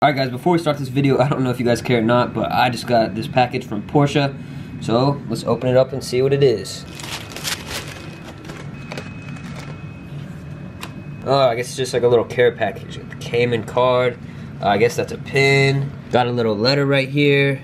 Alright guys, before we start this video, I don't know if you guys care or not, but I just got this package from Porsche. So, let's open it up and see what it is. Oh, I guess it's just like a little care package. The Cayman card. I guess that's a pin. Got a little letter right here.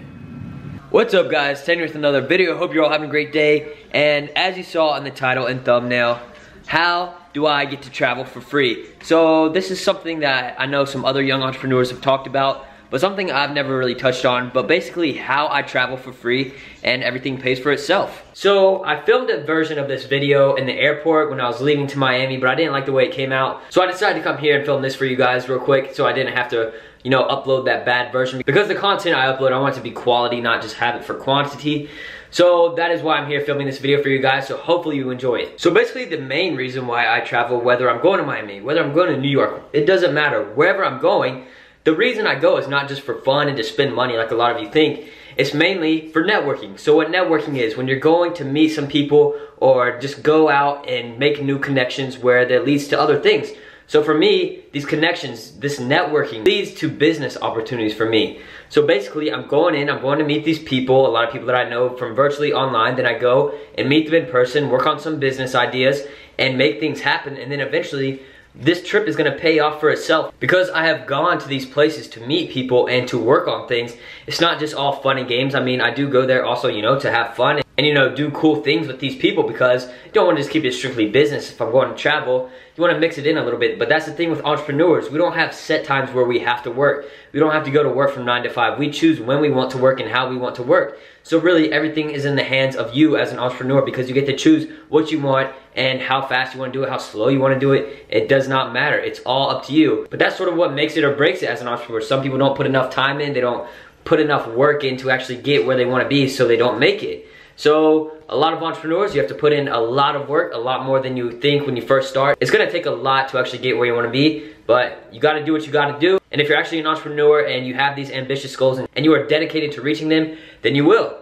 What's up guys, Tanner with another video. Hope you're all having a great day. And as you saw in the title and thumbnail, how do I get to travel for free? So this is something that I know some other young entrepreneurs have talked about, but something I've never really touched on, but basically how I travel for free and everything pays for itself. So I filmed a version of this video in the airport when I was leaving to Miami, but I didn't like the way it came out. So I decided to come here and film this for you guys real quick so I didn't have to, you know, upload that bad version. Because the content I upload, I want it to be quality, not just have it for quantity. So that is why I'm here filming this video for you guys, so hopefully you enjoy it. So basically the main reason why I travel, whether I'm going to Miami, whether I'm going to New York, it doesn't matter. Wherever I'm going, the reason I go is not just for fun and to spend money like a lot of you think. It's mainly for networking. So what networking is, when you're going to meet some people or just go out and make new connections where that leads to other things. So for me, these connections, this networking leads to business opportunities for me. So basically, I'm going to meet these people, a lot of people that I know from virtually online, then I go and meet them in person, work on some business ideas, and make things happen, and then eventually, this trip is gonna pay off for itself. Because I have gone to these places to meet people and to work on things, it's not just all fun and games. I mean, I do go there also, you know, to have fun and, you know, do cool things with these people, because you don't want to just keep it strictly business. If I'm going to travel, you want to mix it in a little bit. But that's the thing with entrepreneurs. We don't have set times where we have to work. We don't have to go to work from 9 to 5. We choose when we want to work and how we want to work. So really, everything is in the hands of you as an entrepreneur, because you get to choose what you want and how fast you want to do it, how slow you want to do it. It does not matter. It's all up to you. But that's sort of what makes it or breaks it as an entrepreneur. Some people don't put enough time in. They don't put enough work in to actually get where they want to be, so they don't make it. So a lot of entrepreneurs, you have to put in a lot of work, a lot more than you think when you first start. It's gonna take a lot to actually get where you wanna be, but you gotta do what you gotta do. And if you're actually an entrepreneur and you have these ambitious goals and you are dedicated to reaching them, then you will.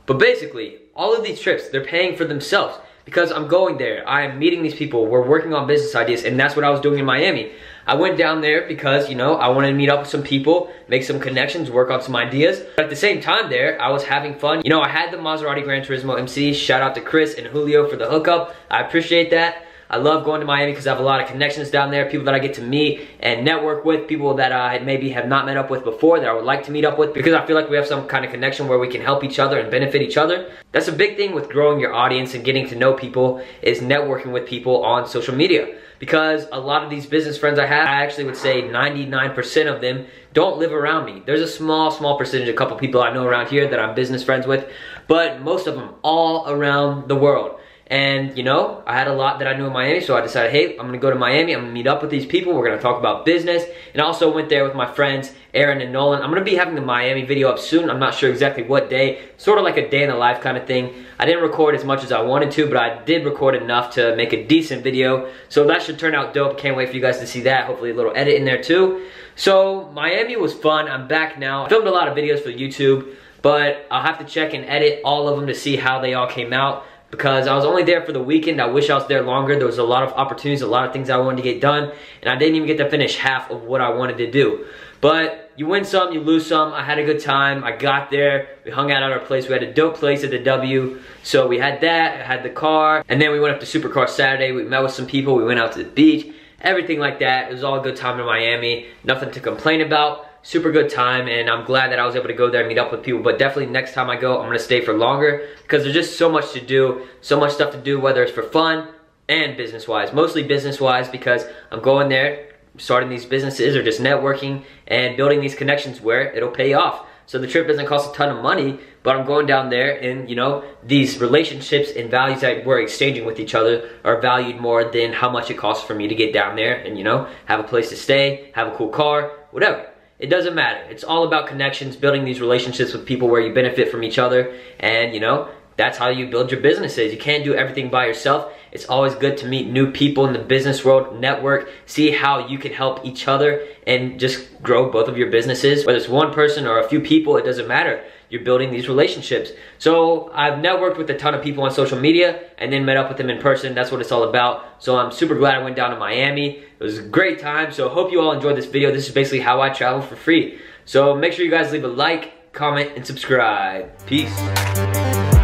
But basically, all of these trips, they're paying for themselves, because I'm going there, I am meeting these people, we're working on business ideas, and that's what I was doing in Miami. I went down there because, you know, I wanted to meet up with some people, make some connections, work on some ideas. But at the same time there, I was having fun. You know, I had the Maserati Gran Turismo MC. Shout out to Chris and Julio for the hookup. I appreciate that. I love going to Miami because I have a lot of connections down there, people that I get to meet and network with, people that I maybe have not met up with before that I would like to meet up with, because I feel like we have some kind of connection where we can help each other and benefit each other. That's a big thing with growing your audience and getting to know people, is networking with people on social media. Because a lot of these business friends I have, I actually would say 99% of them don't live around me. There's a small percentage, a couple people I know around here that I'm business friends with, but most of them all around the world. And, you know, I had a lot that I knew in Miami, so I decided, hey, I'm gonna go to Miami, I'm gonna meet up with these people, we're gonna talk about business. And I also went there with my friends, Aaron and Nolan. I'm gonna be having the Miami video up soon. I'm not sure exactly what day, sort of like a day in the life kind of thing. I didn't record as much as I wanted to, but I did record enough to make a decent video. So that should turn out dope. Can't wait for you guys to see that. Hopefully a little edit in there too. So Miami was fun, I'm back now. I filmed a lot of videos for YouTube, but I'll have to check and edit all of them to see how they all came out, because I was only there for the weekend. I wish I was there longer. There was a lot of opportunities, a lot of things I wanted to get done, and I didn't even get to finish half of what I wanted to do. But you win some, you lose some. I had a good time. I got there, we hung out at our place. We had a dope place at the W. So we had that, I had the car, and then we went up to Supercar Saturday. We met with some people, we went out to the beach, everything like that. It was all a good time in Miami. Nothing to complain about. Super good time, and I'm glad that I was able to go there and meet up with people. But definitely next time I go, I'm gonna stay for longer, because there's just so much to do, so much stuff to do, whether it's for fun and business-wise. Mostly business-wise, because I'm going there, starting these businesses or just networking and building these connections where it'll pay off. So the trip doesn't cost a ton of money, but I'm going down there, and, you know, these relationships and values that we're exchanging with each other are valued more than how much it costs for me to get down there and, you know, have a place to stay, have a cool car, whatever. It doesn't matter. It's all about connections, building these relationships with people where you benefit from each other, and, you know, that's how you build your businesses. You can't do everything by yourself. It's always good to meet new people in the business world, network, see how you can help each other and just grow both of your businesses. Whether it's one person or a few people, it doesn't matter. you're building these relationships. So I've networked with a ton of people on social media and then met up with them in person. That's what it's all about. So I'm super glad I went down to Miami. It was a great time. So hope you all enjoyed this video. This is basically how I travel for free. So make sure you guys leave a like, comment, and subscribe. Peace.